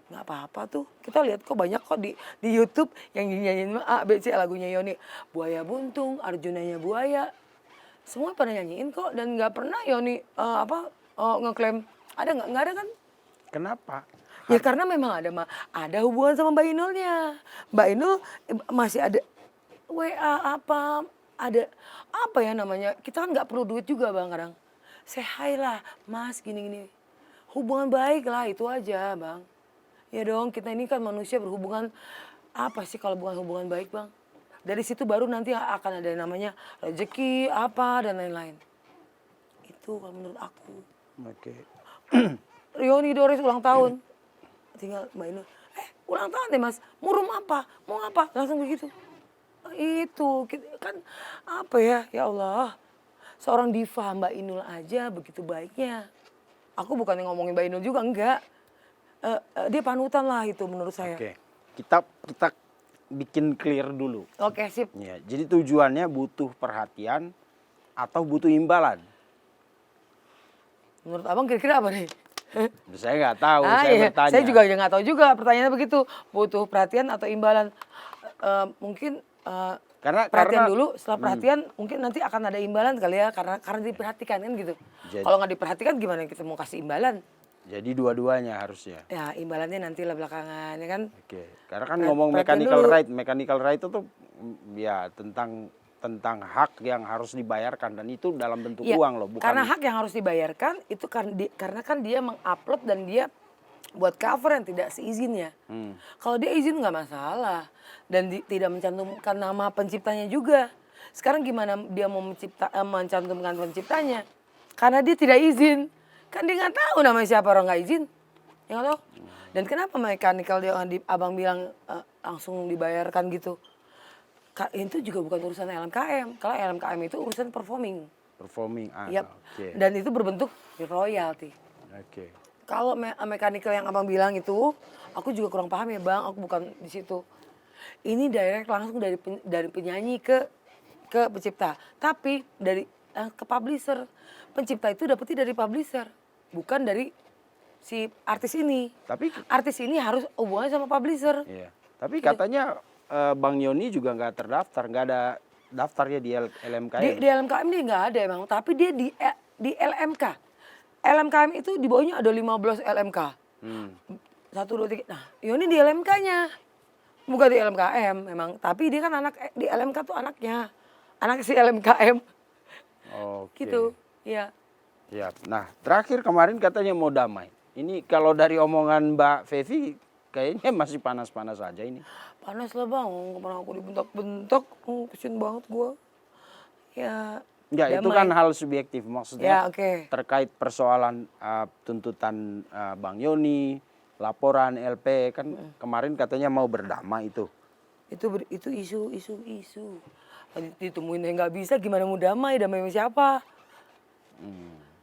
nggak apa-apa tuh. Kita lihat kok banyak kok di YouTube yang nyanyiin A, B, C lagunya Yoni. Buaya Buntung, Arjunanya Buaya. Semua pada nyanyiin kok dan nggak pernah Yoni ngeklaim. Ada nggak? Nggak ada kan? Kenapa? Ya karena memang ada hubungan sama Mbak Inulnya. Mbak Inul masih ada WA ada apa ya namanya? Kita kan nggak perlu duit juga Bang kadang. Say hi lah, Mas gini-gini. Hubungan baik lah itu aja Bang. Ya dong, kita ini kan manusia berhubungan, apa sih kalau bukan hubungan baik Bang? Dari situ baru nanti akan ada namanya rezeki apa dan lain-lain. Itu kalau menurut aku. Oke. Yoni Dores ulang tahun. Tinggal Mbak Inul, ulang tahun deh Mas, murum apa? Mau apa? Langsung begitu. Itu kan apa ya Allah. Seorang diva Mbak Inul aja begitu baiknya. Aku bukan ngomongin Mbak Inul juga, enggak. Dia panutan lah itu menurut saya. Oke. Kita bikin clear dulu. Oke, sip. Ya, jadi tujuannya butuh perhatian atau butuh imbalan? Menurut Abang kira-kira apa nih? Saya nggak tahu, saya iya. bertanya. Saya juga nggak tahu juga pertanyaannya begitu. Butuh perhatian atau imbalan? Mungkin perhatian dulu, setelah perhatian mungkin nanti akan ada imbalan kali ya karena diperhatikan kan gitu. Kalau nggak diperhatikan gimana kita mau kasih imbalan? Jadi dua-duanya harusnya. Ya imbalannya nanti lah belakangan ya kan. Oke. Karena kan ngomong mechanical right itu ya tentang hak yang harus dibayarkan dan itu dalam bentuk ya, uang loh, bukan. Karena hak yang harus dibayarkan itu karena kan dia mengupload dan dia buat cover yang tidak seizinnya. Kalau dia izin nggak masalah dan tidak mencantumkan nama penciptanya juga. Sekarang gimana dia mau mencantumkan penciptanya? Karena dia tidak izin. Kan dia nggak tahu namanya siapa orang nggak izin. Ya nggak tahu. Dan kenapa mechanical dia abang bilang langsung dibayarkan gitu? Itu juga bukan urusan LMKM. Kalau LMKM itu urusan performing. Performing. Yap. Oke. Dan itu berbentuk royalty. Oke. Kalau mechanical yang abang bilang itu, aku juga kurang paham ya bang, aku bukan di situ. Ini direct langsung dari penyanyi ke pencipta. Tapi dari ke publisher. Pencipta itu dapetnya dari publisher, bukan dari si artis ini. Tapi Artis ini harus hubungannya sama publisher. iya. Tapi katanya Bang Yoni juga nggak terdaftar, nggak ada daftarnya di LMKM. Di LMKM dia nggak ada emang, tapi dia di LMK. LMKM itu di bawahnya ada 15 LMK. 1, 2, 3. Nah, Yoni di LMK-nya. Bukan di LMKM memang, tapi dia kan di LMK tuh anaknya. Anak si LMKM. Oke. Gitu. Iya. Ya. Nah, terakhir kemarin katanya mau damai. Ini kalau dari omongan Mbak Fevi kayaknya masih panas-panas aja ini. Panas lah bang, kemarin aku dibentak-bentak, kesian banget gua. Ya, Ya, itu kan hal subjektif maksudnya. Ya, oke. Terkait persoalan tuntutan Bang Yoni, laporan LP kan kemarin katanya mau berdamai itu. Itu isu. Ditemuin yang nggak bisa, gimana mau damai sama siapa?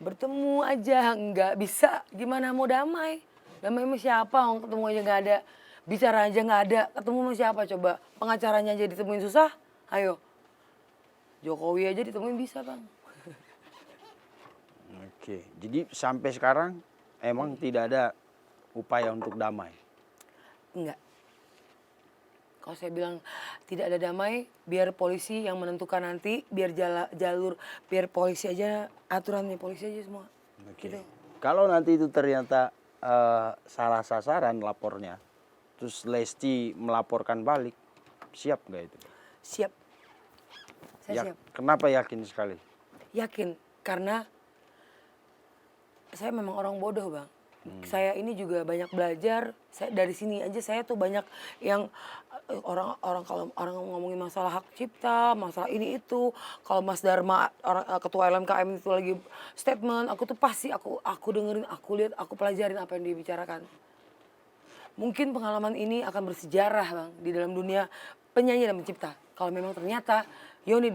Bertemu aja nggak bisa, gimana mau damai? Damai sama siapa? Orang ketemu aja nggak ada, bicara aja nggak ada, ketemu sama siapa coba? Pengacaranya aja ditemuin susah, ayo. Jokowi aja ditemuin bisa bang. Oke, jadi sampai sekarang emang tidak ada upaya untuk damai. Enggak. Kalau saya bilang tidak ada damai, biar polisi yang menentukan nanti, biar biar polisi aja, aturannya polisi aja semua. Oke. Gitu. Kalau nanti itu ternyata salah sasaran lapornya, terus Lesti melaporkan balik, siap nggak itu? Siap. Saya siap. Kenapa yakin sekali? Yakin, karena saya memang orang bodoh bang. Saya ini juga banyak belajar. Dari sini aja saya tuh banyak yang orang kalau orang ngomongin masalah hak cipta, masalah ini itu. Kalau Mas Dharma ketua LMKM itu lagi statement, aku tuh pasti aku dengerin, aku lihat, aku pelajarin apa yang dia bicarakan. Mungkin pengalaman ini akan bersejarah bang di dalam dunia penyanyi dan pencipta. Kalau memang ternyata Yoni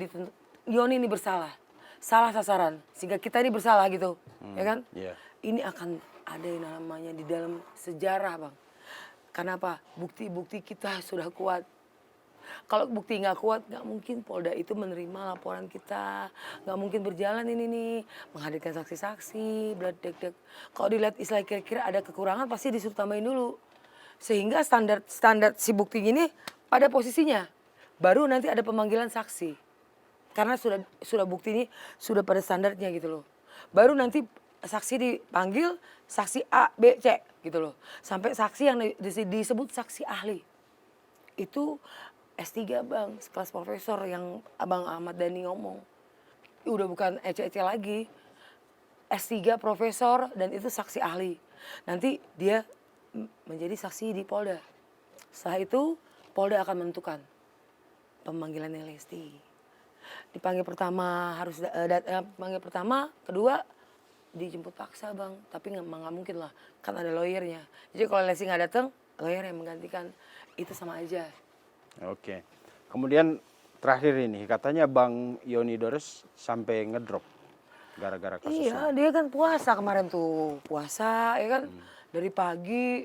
ini bersalah, salah sasaran, sehingga kita ini bersalah gitu, ya kan? Yeah. Ini akan ada yang namanya di dalam sejarah bang. Kenapa? Bukti-bukti kita sudah kuat. Kalau bukti nggak kuat, nggak mungkin Polda itu menerima laporan kita, nggak mungkin berjalan ini nih, menghadirkan saksi-saksi, deg-deg. Kalau dilihat istilah kira-kira ada kekurangan, pasti disuruh tambahin dulu, sehingga standar si bukti ini pada posisinya, baru nanti ada pemanggilan saksi, karena sudah bukti ini sudah pada standarnya gitu loh, baru nanti saksi dipanggil, saksi A, B, C gitu loh. Sampai saksi yang disebut saksi ahli. Itu S3 bang, sekelas profesor yang Abang Ahmad Dhani ngomong. Udah bukan ece-ece lagi. S3 profesor dan itu saksi ahli. Nanti dia menjadi saksi di Polda. Setelah itu Polda akan menentukan pemanggilannya Lesti. Dipanggil pertama panggil pertama, kedua dijemput paksa bang, tapi nggak mungkin lah, kan ada lawyernya. Jadi kalau Lesti nggak datang, lawyer yang menggantikan, itu sama aja. Oke. Kemudian terakhir ini katanya Bang Yoni Dores sampai ngedrop gara-gara kasusnya. Iya, dia kan puasa kemarin tuh, puasa ya kan, dari pagi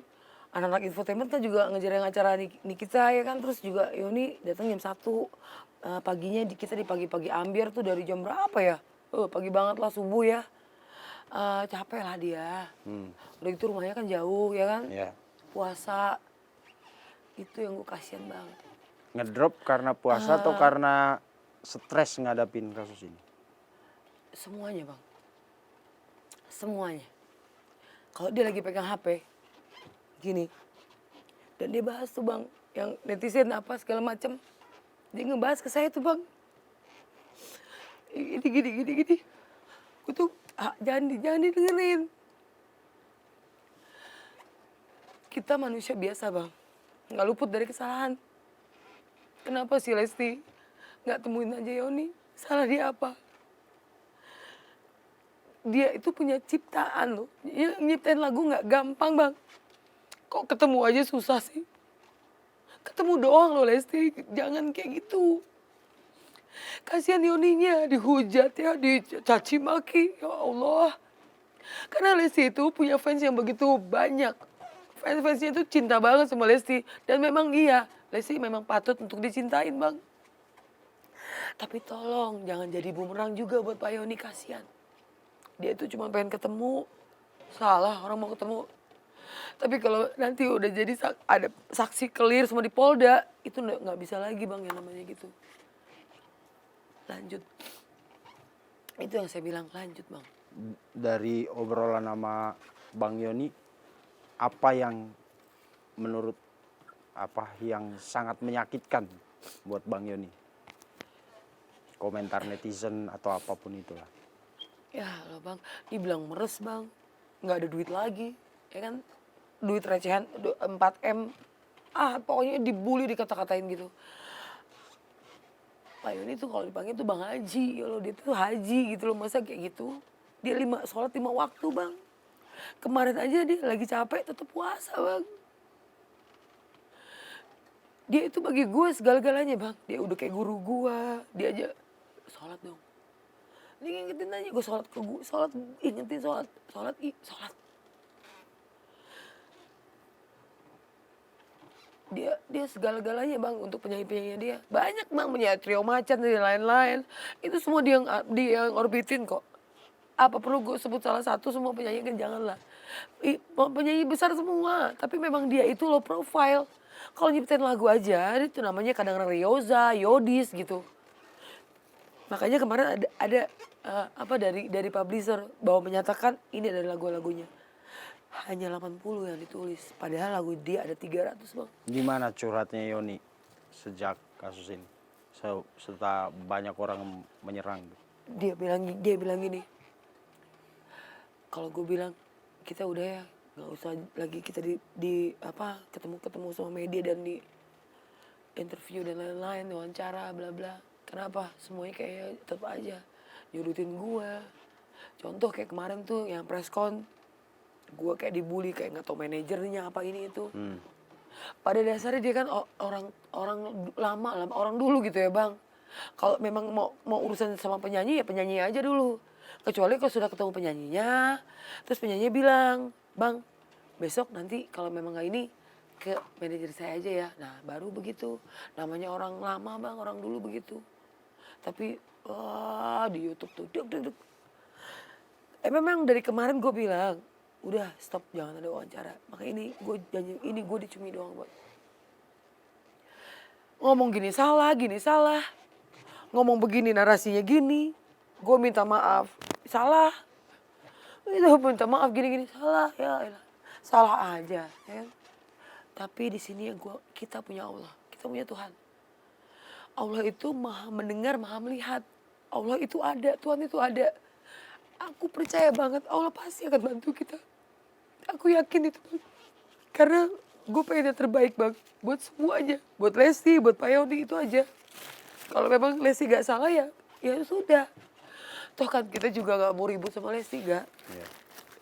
anak-anak infotainment kan juga ngejaring acara Nikita ya kan, terus juga Yoni datang jam 1 paginya, kita di pagi-pagi ambiar tuh dari jam berapa ya? Pagi banget lah, subuh ya. Capek lah dia. Udah gitu rumahnya kan jauh ya kan. Yeah. Puasa. Itu yang gue kasihan banget. Ngedrop karena puasa atau karena stres ngadapin kasus ini? Semuanya bang. Semuanya. Kalau dia lagi pegang HP. Gini. Dan dia bahas tuh bang. Yang netizen apa segala macem. Dia ngebahas ke saya tuh bang. Gini. Gue tuh jangan didengerin. kita manusia biasa bang, nggak luput dari kesalahan. Kenapa sih Lesti nggak temuin aja Yoni? Salah dia apa? Dia itu punya ciptaan loh. Nyiptain lagu nggak gampang bang. Kok ketemu aja susah sih? Ketemu doang loh Lesti, jangan kayak gitu. Kasihan Yoninya dihujat ya, dicaci maki, ya Allah. Karena Lesti itu punya fans yang begitu banyak. Fans-fansnya itu cinta banget sama Lesti. Dan memang iya, Lesti memang patut untuk dicintain bang. Tapi tolong jangan jadi bumerang juga buat Pak Yoni, kasihan. Dia itu cuma pengen ketemu. Salah orang mau ketemu. Tapi kalau nanti udah jadi ada saksi clear semua di Polda, itu nggak bisa lagi bang yang namanya gitu. Lanjut. Itu yang saya bilang, lanjut bang. Dari obrolan sama Bang Yoni, apa yang menurut yang sangat menyakitkan buat Bang Yoni? Komentar netizen atau apapun itulah. Ya loh bang, dibilang meres bang, nggak ada duit lagi, ya kan? Duit recehan 4M, pokoknya dibully, dikata-katain gitu. Pak Yoni tuh kalau dipanggil tuh Bang Haji, ya loh, dia tuh haji gitu loh, masa kayak gitu. Dia sholat 5 waktu bang. Kemarin aja dia lagi capek tetap puasa bang. Dia itu bagi gue segala-galanya bang. Dia udah kayak guru gue, dia aja sholat dong. Dia ngingetin aja gue sholat ke gue, sholat, ingetin sholat. Dia segala-galanya bang untuk penyanyi-penyanyi dia. Banyak bang, penyanyi Trio Macan dan lain-lain. Itu semua dia yang orbitin kok. Apa perlu gue sebut salah satu, semua penyanyi kan janganlah. Penyanyi besar semua, tapi memang dia itu low profile. Kalau nyiptain lagu aja, itu namanya kadang-kadang Rioza, Yodis gitu. Makanya kemarin ada dari publisher bahwa menyatakan ini adalah lagu-lagunya. Hanya 80 yang ditulis, padahal lagu dia ada 300 bang. Gimana curhatnya Yoni sejak kasus ini? Setelah banyak orang menyerang. Dia bilang gini, kalau gue bilang kita udah ya nggak usah lagi kita ketemu sama media dan di interview dan lain-lain, wawancara bla bla. Kenapa semuanya kayak tetap aja nyudutin gue. Contoh kayak kemarin tuh yang preskon, gue kayak dibully, kayak nggak tau manajernya apa ini itu. Pada dasarnya dia kan orang lama, orang dulu gitu ya bang. Kalau memang mau urusan sama penyanyi ya penyanyi aja dulu. Kecuali kalau sudah ketemu penyanyinya, terus penyanyinya bilang, bang besok nanti kalau memang nggak ini ke manajer saya aja ya. Nah baru begitu. Namanya orang lama bang, orang dulu begitu. Tapi di YouTube tuh deg. Memang dari kemarin gue bilang, udah stop, jangan ada wawancara. Makanya ini gue janji, ini gue dicumi doang buat. Ngomong gini salah. Ngomong begini narasinya gini. Gue minta maaf, salah. Itu minta maaf gini salah, ya elah. Salah aja, ya kan? Tapi di sini kita punya Allah, kita punya Tuhan. Allah itu maha mendengar, maha melihat. Allah itu ada, Tuhan itu ada. Aku percaya banget Allah pasti akan bantu kita. Aku yakin itu bang. Karena gue pengen yang terbaik bang. Buat semuanya. Buat Lesti, buat Pak Yoni, itu aja. Kalau memang Lesti gak salah ya sudah. Toh kan kita juga gak mau ribut sama Lesti gak. Yeah.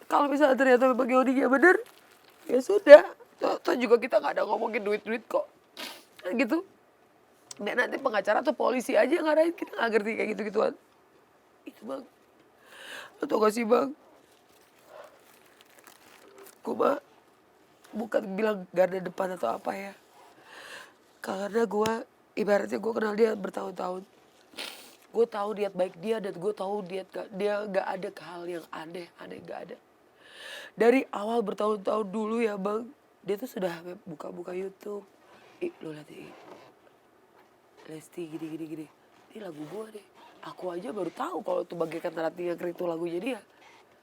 Kalau misalnya ternyata memang Yoni ya bener, ya sudah. Toh juga kita gak ada ngomongin duit-duit kok. Gitu. Dan nanti pengacara atau polisi aja yang ngarahin, kita gak ngerti kayak gitu-gituan. Itu bang. Lo tau gak sih bang? Gue mah bukan bilang garda depan atau apa ya. Karena gue, ibaratnya gue kenal dia bertahun-tahun. Gue tahu niat baik dia dan gue tahu dia gak ada hal yang aneh gak ada. Dari awal bertahun-tahun dulu ya bang, dia tuh sudah buka-buka YouTube. Lo lihat Lesti gini. Ini lagu gue deh. Aku aja baru tahu kalau itu bagaikan Ratih yang itu lagunya dia.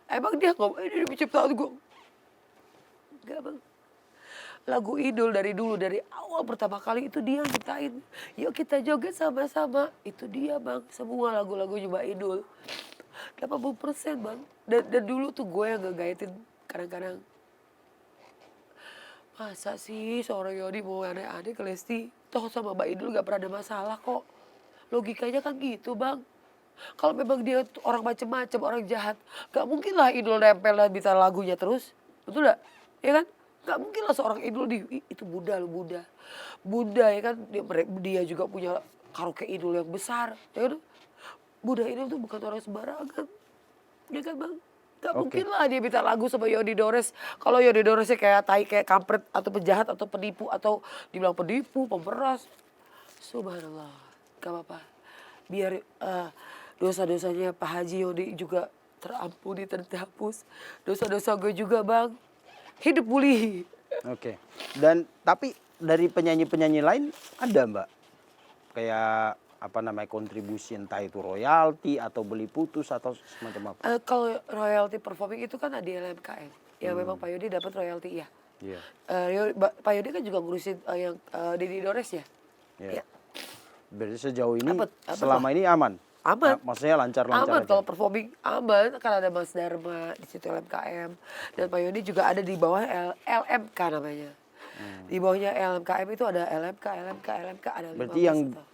Emang dia ini penciptaan gue. Enggak bang. Lagu Idol dari dulu, dari awal pertama kali itu dia ciptain. Yuk kita joget sama-sama. Itu dia bang, semua lagu-lagu Mbak Idol. 80% bang. Dan dulu tuh gue yang ngegaitin kadang-kadang. Masa sih seorang Yodi mau aneh-aneh ke Lesti? Toh sama Mbak Idul gak pernah ada masalah kok. Logikanya kan gitu bang. Kalau memang dia tuh orang macem-macem, orang jahat, gak mungkin lah Idul nempel dan bisa lagunya terus. Betul gak? Ya kan? Gak mungkin lah seorang Idul itu Buddha loh, Buddha. Buddha ya kan, dia juga punya karaoke Idul yang besar. Ya kan? Buddha ini tuh bukan orang sembarangan. Ya kan bang? Gak Oke. mungkin lah dia minta lagu sama Yodi Dores. Kalau Yodi Doresnya kayak tai, kayak kampret, atau penjahat, atau penipu, atau dibilang penipu, pemberas. Subhanallah, gak apa-apa. Biar dosa-dosanya Pak Haji Yodi juga terampuni, terhapus. Dosa-dosa gue juga bang. Hidup pulih. Oke. Dan tapi dari penyanyi-penyanyi lain ada Mbak? Kayak apa namanya kontribusi entah itu royalti atau beli putus atau semacam apa? Kalau royalty performing itu kan ada di LMKM. Ya memang Pak Yodi dapat royalti ya. Iya. Pak Yodi kan juga ngurusin yang Deddy Dores ya. Iya. Ya. Berarti sejauh ini Dapat selama ini aman. Aman. Maksudnya lancar-lancar Aman aja. kalau performing aman, kan ada Mas Dharma di situ LMKM, dan Pak Yodi juga ada di bawah LMK namanya. Di bawahnya LMKM itu ada LMK ada 15 Berarti yang atau.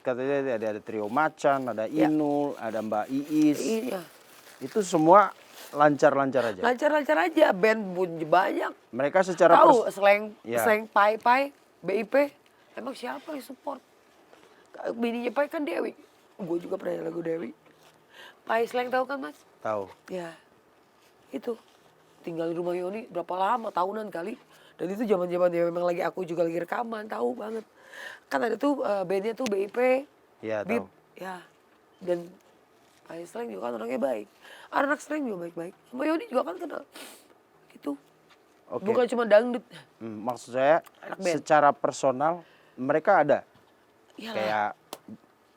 katanya ada trio Macan, ada Ya. Inul, ada Mbak Iis. Iya. Itu semua lancar-lancar aja. Lancar-lancar aja, band pun banyak. Mereka secara Tahu slang Ya. slang Pai BIP, emang siapa yang support? Bininya Pai kan Dewi. Gue juga pernah lagu Dewi. Pai slang tahu kan mas? tahu. Ya, itu. Tinggal di rumah Yoni berapa lama, tahunan kali. Dan itu zaman-zaman dia memang lagi aku juga lagi rekaman, tahu banget. Kan ada tuh bandnya tuh BIP, Iya, BIP, tahu. ya. Dan Pai Slang juga kan orangnya baik. Anak Slang juga baik-baik. Sama Yoni juga kan kenal. Gitu. Oke. Bukan cuma dangdut. Maksud saya Anak band. secara personal mereka ada Iyalah. kayak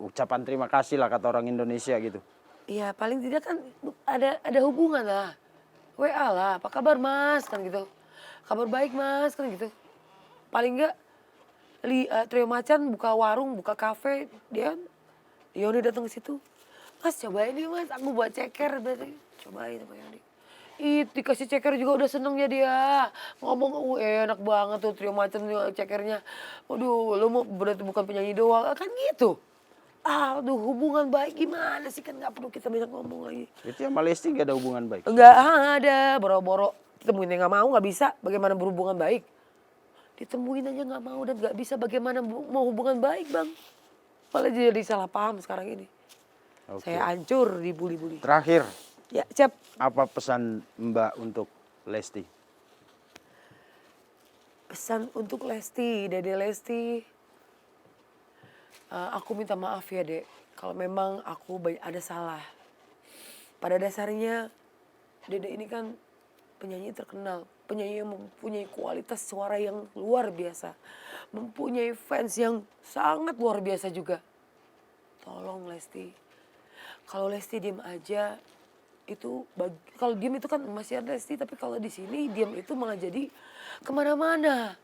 ucapan terima kasih lah kata orang Indonesia gitu. Iya paling tidak kan ada hubungan lah. WA lah, apa kabar mas kan gitu. Kabar baik mas kan gitu. Paling enggak Trio Macan buka warung, buka kafe, dia Yoni datang ke situ. Mas cobain nih mas, aku buat ceker berarti. Cobain sama Yoni. Dikasih ceker juga udah seneng ya dia. Ngomong, enak banget tuh Trio Macan cekernya. Waduh, lu mau berarti bukan penyanyi doang, kan gitu. Aduh hubungan baik gimana sih, kan gak perlu kita banyak ngomong lagi. Itu sama Lesti gak ada hubungan baik. Enggak ada, boro-boro ditemuinnya gak mau, gak bisa, bagaimana berhubungan baik. Ditemuin aja gak mau dan gak bisa, bagaimana mau hubungan baik bang. Malah jadi salah paham sekarang ini. Oke. Saya hancur dibully-bully. Terakhir, Ya Cep, apa pesan Mbak untuk Lesti? pesan untuk Lesti, Dede Lesti. Aku minta maaf ya dek, kalau memang aku ada salah. Pada dasarnya Dede ini kan penyanyi terkenal, penyanyi yang mempunyai kualitas suara yang luar biasa, mempunyai fans yang sangat luar biasa juga. Tolong Lesti, kalau Lesti diem aja itu kalau diem itu kan masih ada Lesti, tapi kalau di sini diem itu malah jadi kemana-mana.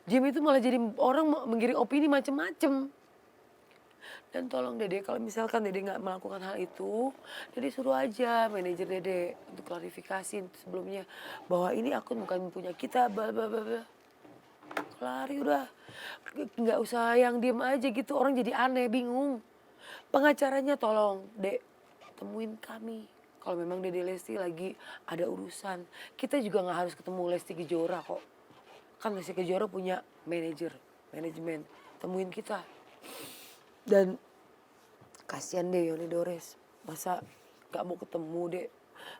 Diem itu malah jadi orang menggiring opini macem-macem. Dan tolong Dede, kalau misalkan Dede nggak melakukan hal itu, Dede suruh aja manajer Dede untuk klarifikasi sebelumnya bahwa ini akun bukan punya kita, bla bla bla bla. Kelari udah, nggak usah yang diem aja gitu, orang jadi aneh, bingung. Pengacaranya tolong, Dek, temuin kami. Kalau memang Dede Lesti lagi ada urusan, kita juga nggak harus ketemu Lesti Kejora kok. Kan Lesti Kejora punya manajemen, temuin kita. Dan kasihan deh Yoni Dores, masa gak mau ketemu dek,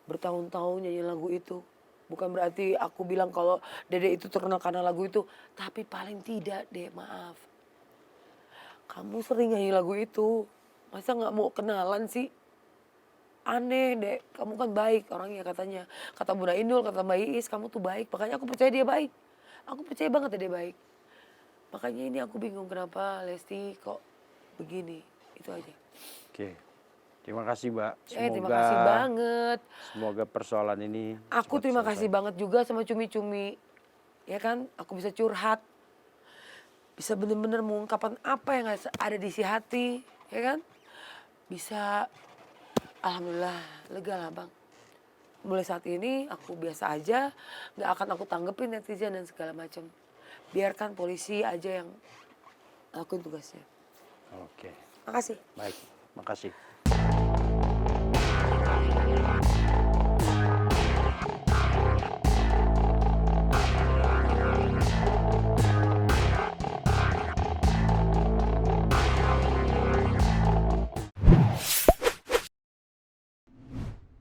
bertahun-tahun nyanyi lagu itu. Bukan berarti aku bilang kalau Dede itu terkenal karena lagu itu, tapi paling tidak dek, maaf. Kamu sering nyanyi lagu itu, masa gak mau kenalan sih? Aneh dek, kamu kan baik orangnya katanya. Kata Bunda Indul, kata Mbak Iis, kamu tuh baik, makanya aku percaya dia baik. Aku percaya banget dia baik. Makanya ini aku bingung kenapa Lesti kok begini, itu aja. Oke. Terima kasih, Mbak. Terima kasih banget. Semoga persoalan ini Aku cepat terima selesai. kasih banget juga sama Cumi-Cumi. Ya kan, aku bisa curhat. Bisa bener-bener mengungkapkan apa yang ada di isi hati, ya kan? Bisa, alhamdulillah, lega lah bang. mulai saat ini aku biasa aja, nggak akan aku tanggepin netizen dan segala macam. Biarkan polisi aja yang lakuin tugasnya. Oke, Makasih. baik, makasih.